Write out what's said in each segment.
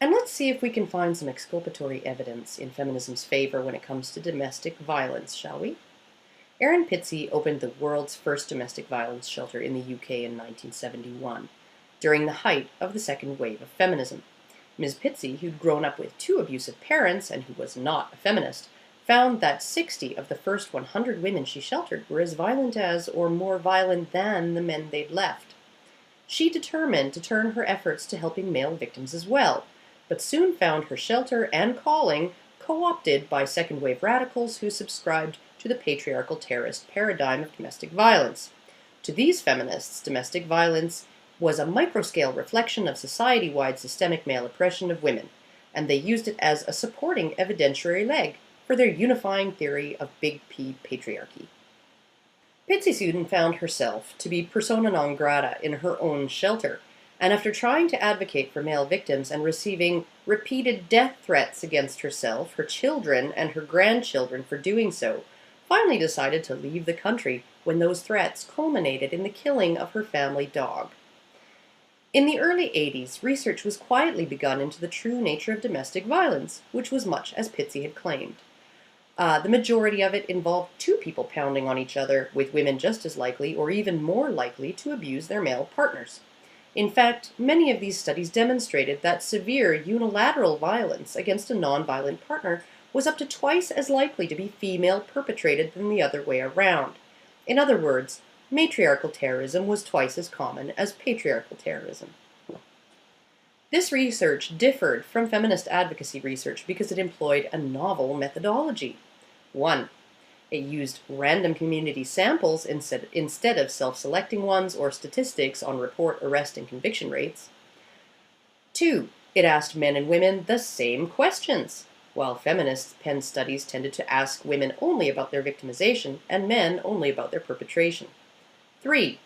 And let's see if we can find some exculpatory evidence in feminism's favor when it comes to domestic violence, shall we? Erin Pizzie opened the world's first domestic violence shelter in the UK in 1971, during the height of the second wave of feminism. Ms. Pizzie, who'd grown up with two abusive parents and who was not a feminist, found that 60 of the first 100 women she sheltered were as violent as, or more violent than, the men they'd left. She determined to turn her efforts to helping male victims as well, but soon found her shelter and calling co-opted by second-wave radicals who subscribed to the patriarchal terrorist paradigm of domestic violence. To these feminists, domestic violence was a microscale reflection of society-wide systemic male oppression of women, and they used it as a supporting evidentiary leg for their unifying theory of Big P patriarchy. Pizzie soon found herself to be persona non grata in her own shelter, and after trying to advocate for male victims and receiving repeated death threats against herself, her children, and her grandchildren for doing so, finally decided to leave the country when those threats culminated in the killing of her family dog. In the early 80s, research was quietly begun into the true nature of domestic violence, which was much as Pizzie had claimed. The majority of it involved two people pounding on each other, with women just as likely or even more likely to abuse their male partners. In fact, many of these studies demonstrated that severe unilateral violence against a non-violent partner was up to twice as likely to be female perpetrated than the other way around. In other words, matriarchal terrorism was twice as common as patriarchal terrorism. This research differed from feminist advocacy research because it employed a novel methodology. 1. It used random community samples instead of self-selecting ones or statistics on report, arrest, and conviction rates. 2. It asked men and women the same questions. While feminist Penn studies tended to ask women only about their victimization and men only about their perpetration. 3.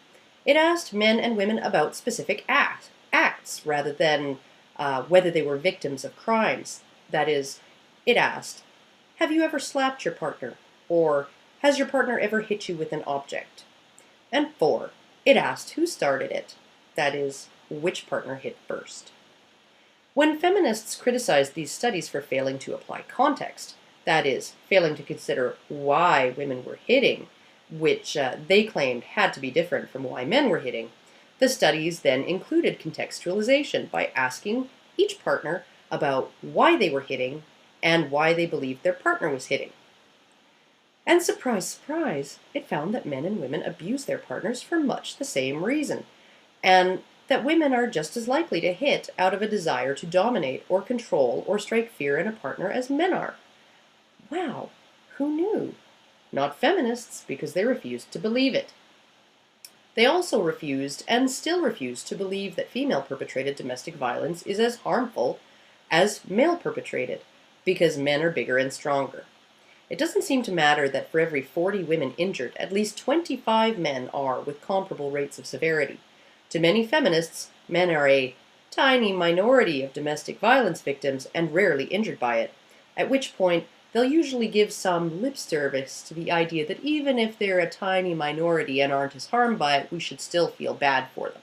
It asked men and women about specific acts rather than whether they were victims of crimes. That is, it asked, have you ever slapped your partner? Or, has your partner ever hit you with an object? And 4. It asked who started it. That is, which partner hit first. When feminists criticized these studies for failing to apply context, that is, failing to consider why women were hitting, which they claimed had to be different from why men were hitting, the studies then included contextualization by asking each partner about why they were hitting and why they believed their partner was hitting. And surprise, surprise, it found that men and women abuse their partners for much the same reason, and that women are just as likely to hit out of a desire to dominate or control or strike fear in a partner as men are. Wow, who knew? Not feminists, because they refused to believe it. They also refused, and still refuse, to believe that female-perpetrated domestic violence is as harmful as male-perpetrated, because men are bigger and stronger. It doesn't seem to matter that for every 40 women injured, at least 25 men are, with comparable rates of severity. To many feminists, men are a tiny minority of domestic violence victims and rarely injured by it, at which point they'll usually give some lip service to the idea that even if they're a tiny minority and aren't as harmed by it, we should still feel bad for them.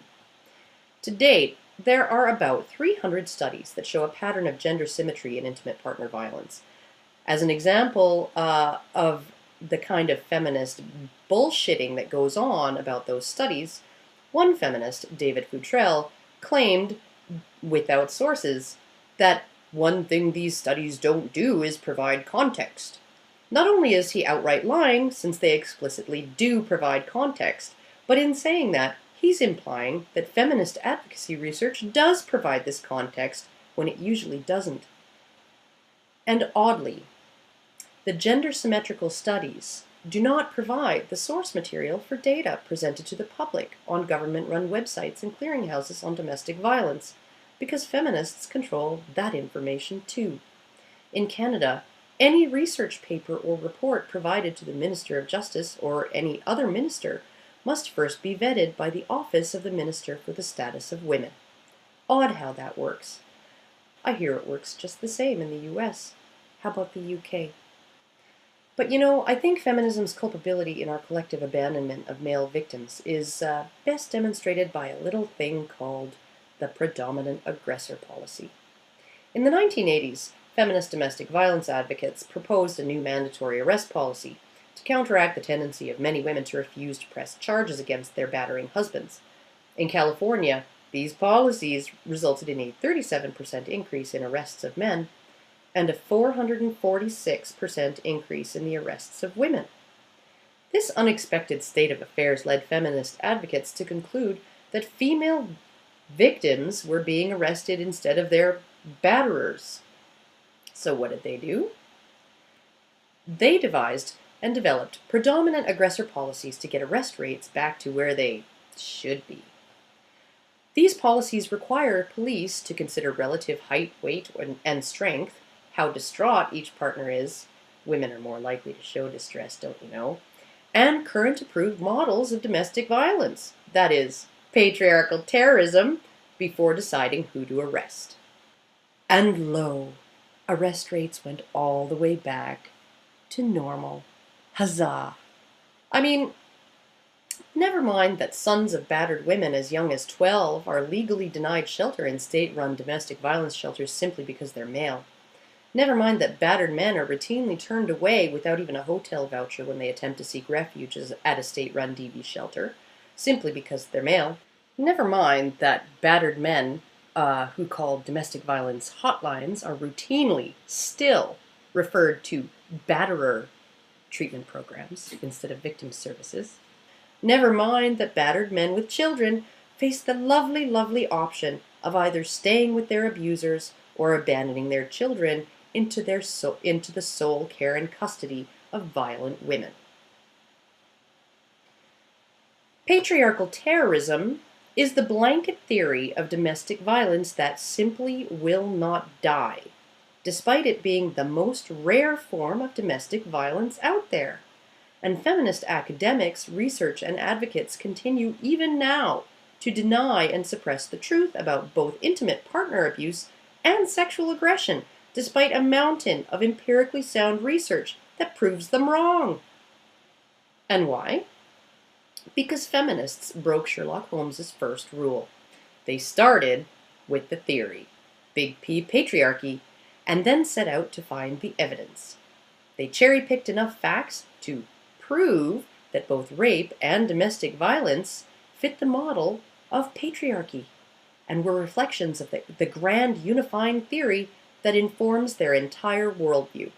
To date, there are about 300 studies that show a pattern of gender symmetry in intimate partner violence. As an example of the kind of feminist bullshitting that goes on about those studies, one feminist, David Futrell, claimed, without sources, that one thing these studies don't do is provide context. Not only is he outright lying, since they explicitly do provide context, but in saying that, he's implying that feminist advocacy research does provide this context when it usually doesn't. And oddly, the gender-symmetrical studies do not provide the source material for data presented to the public on government-run websites and clearinghouses on domestic violence, because feminists control that information too. In Canada, any research paper or report provided to the Minister of Justice or any other minister must first be vetted by the Office of the Minister for the Status of Women. Odd how that works. I hear it works just the same in the US. How about the UK? But you know, I think feminism's culpability in our collective abandonment of male victims is best demonstrated by a little thing called the predominant aggressor policy. In the 1980s, feminist domestic violence advocates proposed a new mandatory arrest policy to counteract the tendency of many women to refuse to press charges against their battering husbands. In California, these policies resulted in a 37% increase in arrests of men and a 446% increase in the arrests of women. This unexpected state of affairs led feminist advocates to conclude that female victims were being arrested instead of their batterers. So what did they do? They devised and developed predominant aggressor policies to get arrest rates back to where they should be. These policies require police to consider relative height, weight, and strength, how distraught each partner is. Women are more likely to show distress, don't you know? And current approved models of domestic violence, that is, patriarchal terrorism, before deciding who to arrest. And lo, arrest rates went all the way back to normal. Huzzah! I mean, never mind that sons of battered women as young as 12 are legally denied shelter in state-run domestic violence shelters simply because they're male. Never mind that battered men are routinely turned away without even a hotel voucher when they attempt to seek refuge at a state-run DV shelter, simply because they're male. Never mind that battered men who call domestic violence hotlines are routinely still referred to batterer treatment programs instead of victim services. Never mind that battered men with children face the lovely, lovely option of either staying with their abusers or abandoning their children into the sole care and custody of violent women. Patriarchal terrorism is the blanket theory of domestic violence that simply will not die, despite it being the most rare form of domestic violence out there. And feminist academics, research, and advocates continue even now to deny and suppress the truth about both intimate partner abuse and sexual aggression, despite a mountain of empirically sound research that proves them wrong. And why? Because feminists broke Sherlock Holmes's first rule. They started with the theory, big P patriarchy, and then set out to find the evidence. They cherry-picked enough facts to prove that both rape and domestic violence fit the model of patriarchy and were reflections of the grand unifying theory that informs their entire worldview.